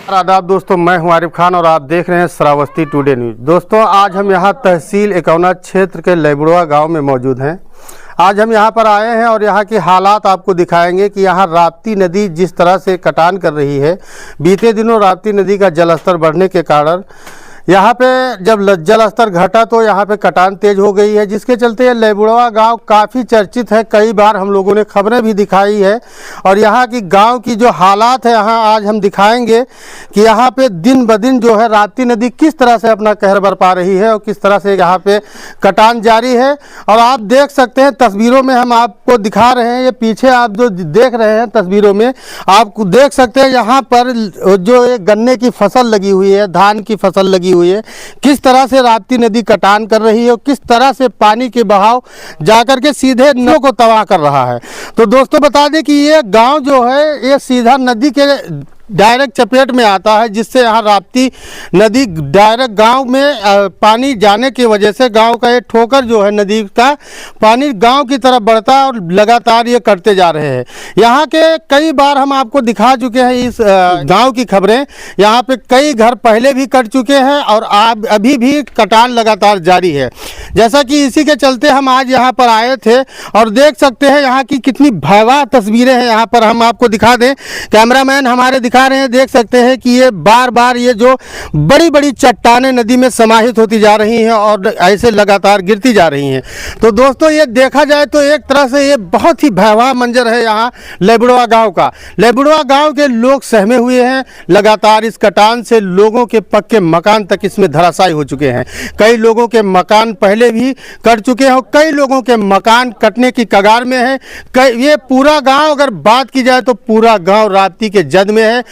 आदाब दोस्तों, मैं हूं आरिफ खान और आप देख रहे हैं श्रावस्ती टुडे न्यूज। दोस्तों, आज हम यहां तहसील एकौना क्षेत्र के लेबुड़वा गांव में मौजूद हैं। आज हम यहां पर आए हैं और यहां के हालात आपको दिखाएंगे कि यहां राप्ती नदी जिस तरह से कटान कर रही है। बीते दिनों राप्ती नदी का जलस्तर बढ़ने के कारण यहाँ पे जब जल स्तर घटा तो यहाँ पे कटान तेज हो गई है, जिसके चलते ये लेबुड़वा गांव काफ़ी चर्चित है। कई बार हम लोगों ने खबरें भी दिखाई है और यहाँ की गांव की जो हालात है यहाँ आज हम दिखाएंगे कि यहाँ पे दिन ब दिन जो है राप्ती नदी किस तरह से अपना कहर बरपा रही है और किस तरह से यहाँ पे कटान जारी है। और आप देख सकते हैं तस्वीरों में हम आपको दिखा रहे हैं, ये पीछे आप जो देख रहे हैं तस्वीरों में आप देख सकते हैं यहाँ पर जो एक गन्ने की फसल लगी हुई है, धान की फसल लगी हुई है, किस तरह से राप्ती नदी कटान कर रही है और किस तरह से पानी के बहाव जाकर के सीधे नदियों को तबाह कर रहा है। तो दोस्तों बता दें कि ये गांव जो है ये सीधा नदी के डायरेक्ट चपेट में आता है, जिससे यहाँ राप्ती नदी डायरेक्ट गांव में पानी जाने की वजह से गांव का ये ठोकर जो है नदी का पानी गांव की तरफ बढ़ता है और लगातार ये कटते जा रहे हैं। यहाँ के कई बार हम आपको दिखा चुके हैं इस गांव की खबरें। यहाँ पे कई घर पहले भी कट चुके हैं और अभी भी कटान लगातार जारी है। जैसा कि इसी के चलते हम आज यहाँ पर आए थे और देख सकते हैं यहाँ की कितनी भयावह तस्वीरें हैं। यहाँ पर हम आपको दिखा दें, कैमरामैन हमारे दिखा रहे हैं, देख सकते हैं कि ये बार बार ये जो बड़ी बड़ी चट्टानें नदी में समाहित होती जा रही हैं और ऐसे लगातार गिरती जा रही हैं। तो दोस्तों ये देखा जाए तो एक तरह से ये बहुत ही भयावह मंजर है यहाँ लेबुड़वा गांव का। लेबुड़वा गांव के लोग सहमे हुए हैं। लगातार इस कटान से लोगों के पक्के मकान तक इसमें धराशायी हो चुके हैं। कई लोगों के मकान पहले भी कट चुके हैं और कई लोगों के मकान कटने की कगार में है। ये पूरा गांव अगर बात की जाए तो पूरा गांव राप्ती के जद में है।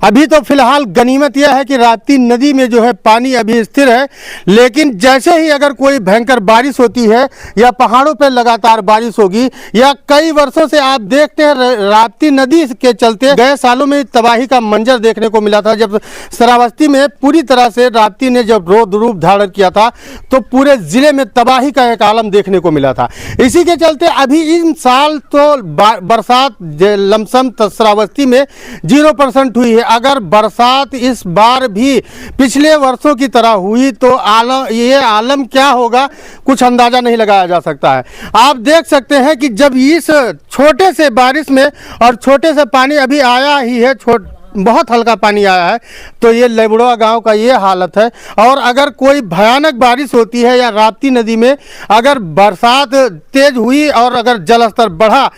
अभी तो फिलहाल गनीमत यह है कि राप्ती नदी में जो है पानी अभी स्थिर है, लेकिन जैसे ही अगर कोई भयंकर बारिश होती है या पहाड़ों पर लगातार बारिश होगी या कई वर्षों से आप देखते हैं राप्ती नदी के चलते गए सालों में तबाही का मंजर देखने को मिला था। जब श्रावस्ती में पूरी तरह से राप्ती ने जब रूप धारण किया था तो पूरे जिले में तबाही का एक आलम देखने को मिला था। इसी के चलते अभी इन साल तो बरसात लमसम श्रावस्ती में 0% हुई है। अगर बरसात इस बार भी पिछले वर्षों की तरह हुई तो ये आलम क्या होगा कुछ अंदाजा नहीं लगाया जा सकता है। आप देख सकते हैं कि जब इस छोटे से बारिश में और छोटे से पानी अभी आया ही है, बहुत हल्का पानी आया है, तो ये लेबुड़वा गांव का ये हालत है। और अगर कोई भयानक बारिश होती है या राप्ती नदी में अगर बरसात तेज हुई और अगर जलस्तर बढ़ा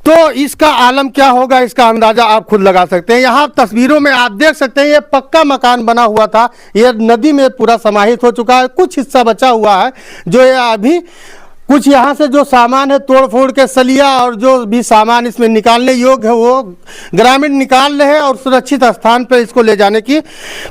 तो इसका आलम क्या होगा, इसका अंदाजा आप खुद लगा सकते हैं। यहाँ तस्वीरों में आप देख सकते हैं ये पक्का मकान बना हुआ था, ये नदी में पूरा समाहित हो चुका है। कुछ हिस्सा बचा हुआ है जो ये अभी कुछ यहाँ से जो सामान है तोड़ फोड़ के सलिया और जो भी सामान इसमें निकालने योग्य है वो ग्रामीण निकाल रहे हैं और सुरक्षित स्थान पर इसको ले जाने की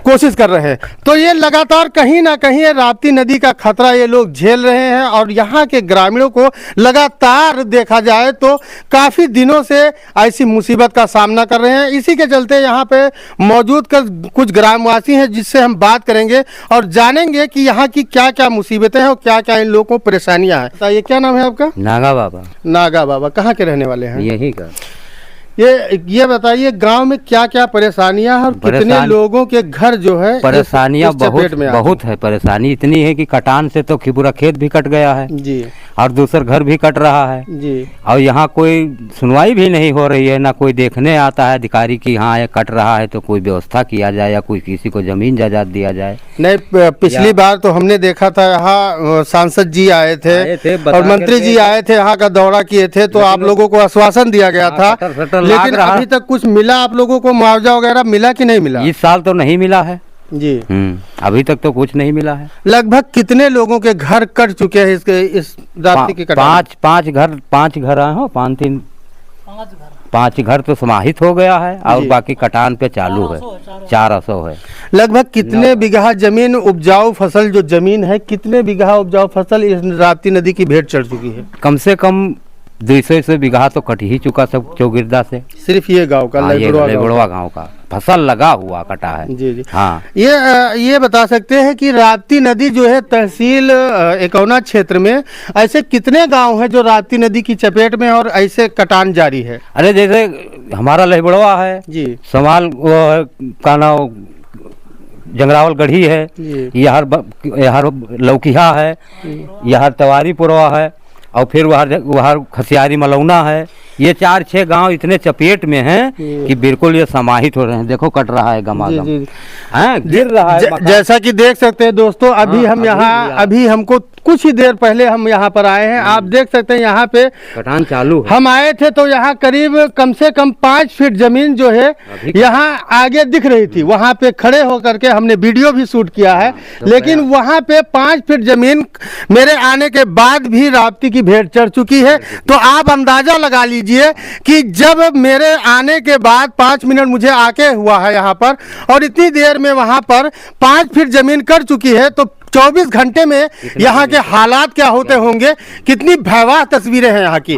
कोशिश कर रहे हैं। तो ये लगातार कहीं ना कहीं राप्ती नदी का खतरा ये लोग झेल रहे हैं और यहाँ के ग्रामीणों को लगातार देखा जाए तो काफ़ी दिनों से ऐसी मुसीबत का सामना कर रहे हैं। इसी के चलते यहाँ पे मौजूद कुछ ग्रामवासी हैं जिससे हम बात करेंगे और जानेंगे कि यहाँ की क्या क्या मुसीबतें हैं और क्या क्या इन लोगों को परेशानियाँ हैं। ये क्या नाम है आपका? नागा बाबा। नागा बाबा कहाँ के रहने वाले हैं? यही का। ये बताइए गांव में क्या क्या परेशानियां हैं और कितने लोगों के घर जो है परेशानियां बहुत है। परेशानी इतनी है कि कटान से तो पूरा खेत भी कट गया है जी और दूसर घर भी कट रहा है जी। और यहाँ कोई सुनवाई भी नहीं हो रही है, ना कोई देखने आता है अधिकारी की हाँ ये कट रहा है तो कोई व्यवस्था किया जाए या कोई किसी को जमीन जायदाद दिया जाए। नहीं, पिछली बार तो हमने देखा था यहाँ सांसद जी आए थे और मंत्री जी आए थे, यहाँ का दौरा किए थे तो आप लोगों को आश्वासन दिया गया था, लेकिन अभी तक कुछ मिला आप लोगों को? मुआवजा वगैरह मिला कि नहीं मिला? इस साल तो नहीं मिला है जी। अभी तक तो कुछ नहीं मिला है। लगभग कितने लोगों के घर कट चुके हैं इस राप्ती के कटान? पांच घर आए हो, पांच घर तो समाहित हो गया है और बाकी कटान पे चालू है। 400 है। लगभग कितने बीघा जमीन उपजाऊ फसल जो जमीन है, कितने बीघा उपजाऊ फसल इस राप्ती नदी की भेंट चढ़ चुकी है? कम से कम 200 बीघा तो कट ही चुका सब चौगिरदा से। सिर्फ ये गांव का लेबड़वा गाँव का फसल लगा हुआ कटा है। जी जी। हाँ, ये बता सकते हैं कि राप्ती नदी जो है तहसील एकौना क्षेत्र में ऐसे कितने गांव हैं जो राप्ती नदी की चपेट में और ऐसे कटान जारी है? अरे जैसे हमारा लेबड़वा है जी, समाल वो है, का नाम जंगरावल गढ़ी है, यहाँ लौकिया है, यहाँ तवारीपुरवा है, और फिर वहाँ खसियारी मलौना है। ये 4-6 गांव इतने चपेट में हैं कि बिल्कुल ये समाहित हो रहे हैं। देखो कट रहा है गमागम, हैं गिर रहा है। जैसा कि देख सकते हैं दोस्तों, अभी हम यहाँ अभी हमको कुछ ही देर पहले हम यहाँ पर आए हैं। आप देख सकते हैं यहाँ पे कटान चालू है। हम आए थे तो यहाँ करीब कम से कम 5 फीट जमीन जो है यहाँ आगे दिख रही थी। वहाँ पे खड़े होकर के हमने वीडियो भी शूट किया है, लेकिन वहाँ पे 5 फीट जमीन मेरे आने के बाद भी राप्ती की भेंट चढ़ चुकी है। तो आप अंदाजा लगा लीजिए कि जब मेरे आने के बाद 5 मिनट मुझे आके हुआ है यहाँ पर, और इतनी देर में वहाँ पर 5 फीट जमीन कर चुकी है, तो 24 घंटे में यहाँ के हालात क्या होते होंगे, कितनी भयावह तस्वीरें हैं यहाँ की।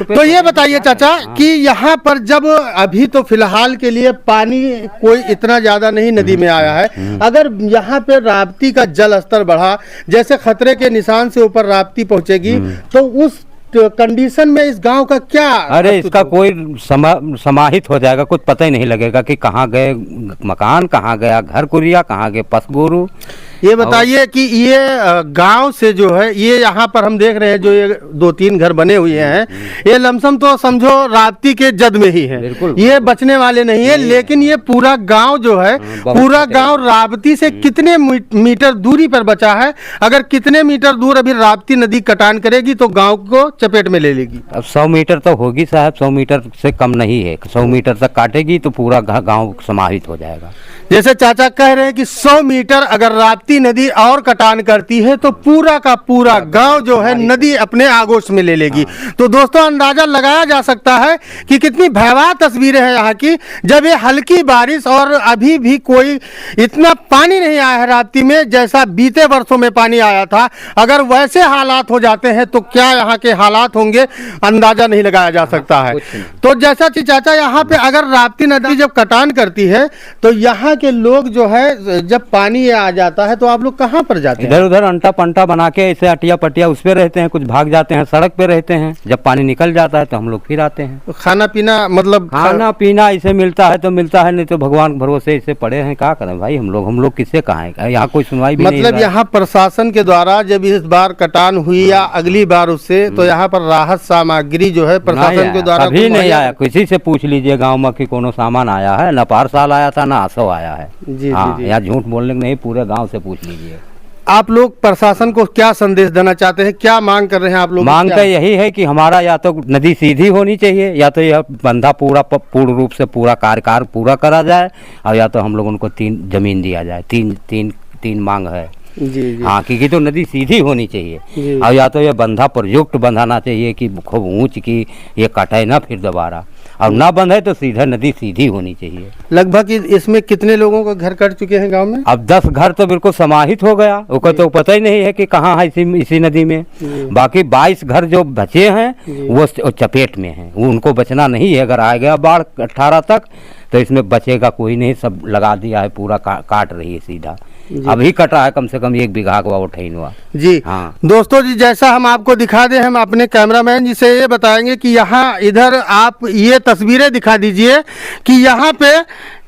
तो ये बताइए चाचा कि यहाँ पर जब अभी तो फिलहाल के लिए पानी कोई इतना ज्यादा नहीं नदी में आया है, अगर यहाँ पे राप्ती का जल स्तर बढ़ा, जैसे खतरे के निशान से ऊपर राप्ती पहुंचेगी, तो उस कंडीशन में इस गांव का क्या? अरे इसका कोई समाहित हो जाएगा, कुछ पता ही नहीं लगेगा कि कहाँ गए मकान, कहाँ गया घर कुरिया, कहाँ गए पशु। ये बताइए कि ये गांव से जो है, ये यहाँ पर हम देख रहे हैं जो ये 2-3 घर बने हुए हैं, ये लमसम तो समझो राप्ती के जद में ही है, ये बचने वाले नहीं है। लेकिन ये पूरा गांव जो है, पूरा गांव राप्ती से कितने मीटर दूरी पर बचा है? अगर कितने मीटर दूर अभी राप्ती नदी कटान करेगी तो गांव को चपेट में ले लेगी? अब 100 मीटर तो होगी साहब, 100 मीटर से कम नहीं है। 100 मीटर तक काटेगी तो पूरा गांव समाहित हो जाएगा। जैसे चाचा कह रहे हैं कि 100 मीटर अगर राप्ती नदी और कटान करती है तो पूरा का पूरा गांव जो है नदी अपने आगोश में ले लेगी। तो दोस्तों अंदाजा लगाया जा सकता है कि कितनी भयावह तस्वीरें हैं यहाँ की, जब ये हल्की बारिश और अभी भी कोई इतना पानी नहीं आया है राप्ती में जैसा बीते वर्षों में पानी आया था। अगर वैसे हालात हो जाते हैं तो क्या यहाँ के हालात होंगे, अंदाजा नहीं लगाया जा सकता है। तो जैसा कि चाचा यहाँ पे अगर राप्ती नदी जब कटान करती है तो यहाँ के लोग जो है, जब पानी आ जाता है तो आप लोग कहाँ पर जाते हैं? इधर उधर अंटा पंटा बना के ऐसे अटिया पटिया उस पे रहते हैं, कुछ भाग जाते हैं, सड़क पे रहते हैं। जब पानी निकल जाता है तो हम लोग फिर आते हैं। तो खाना पीना मतलब खाना पीना इसे मिलता है तो मिलता है, नहीं तो भगवान भरोसे इसे पड़े हैं। क्या करें भाई, हम लोग किससे कहाँ, यहाँ कोई सुनवाई भी मतलब यहाँ प्रशासन के द्वारा जब इस बार कटान हुई या अगली बार उससे, तो यहाँ पर राहत सामग्री जो है प्रशासन के द्वारा अभी नहीं आया। किसी से पूछ लीजिए गाँव में कि कोनो सामान आया है, न पार साल आया था, न आसो आया है। जी, हाँ, यहाँ झूठ बोलने नहीं, पूरे गांव से पूछ लीजिए। आप लोग प्रशासन को क्या संदेश देना चाहते हैं, क्या मांग कर रहे हैं आप लोग? मांग तो यही है कि हमारा या तो नदी सीधी होनी चाहिए, या तो यह बंधा पूर्ण रूप से पूरा कार्यकाल पूरा करा जाए, और या तो हम लोग उनको 3 जमीन दिया जाए। तीन मांग है। जी। हाँ, क्योंकि तो नदी सीधी होनी चाहिए, और या तो ये बंधा प्रयुक्त बंधाना चाहिए कि खूब ऊंच की ये कटे ना फिर दोबारा, और ना बंद है तो सीधा नदी सीधी होनी चाहिए। लगभग इसमें कितने लोगों का घर कट चुके हैं गांव में? अब 10 घर तो बिल्कुल समाहित हो गया, उसको तो पता ही नहीं है कि कहाँ है इसी नदी में। बाकी 22 घर जो बचे हैं वो चपेट में हैं, उनको बचना नहीं है। अगर आ गया बाढ़ 18 तक तो इसमें बचेगा कोई नहीं, सब लगा दिया है, पूरा काट रही है सीधा। अभी कटा है कम से कम 1 बीघा का उठैन हुआ। जी हाँ दोस्तों जी, जैसा हम आपको दिखा दे, हम अपने कैमरामैन जी से ये बताएंगे कि यहाँ इधर आप ये तस्वीरें दिखा दीजिए कि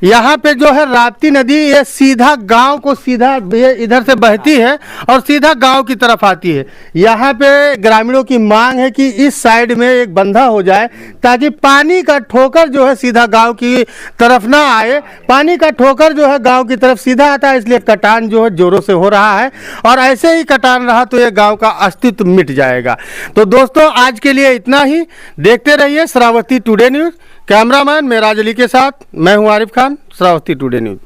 यहाँ पे जो है राप्ती नदी ये सीधा गांव को सीधा इधर से बहती है और सीधा गांव की तरफ आती है। यहाँ पे ग्रामीणों की मांग है कि इस साइड में एक बंधा हो जाए ताकि पानी का ठोकर जो है सीधा गांव की तरफ ना आए। पानी का ठोकर जो है गांव की तरफ सीधा आता है, इसलिए कटान जो है जोरों से हो रहा है, और ऐसे ही कटान रहा तो ये गांव का अस्तित्व मिट जाएगा। तो दोस्तों आज के लिए इतना ही, देखते रहिए Shravasti today news. Cameraman Meraj Ali के साथ मैं हूं आरिफ खान, श्रावस्ती टुडे न्यूज़।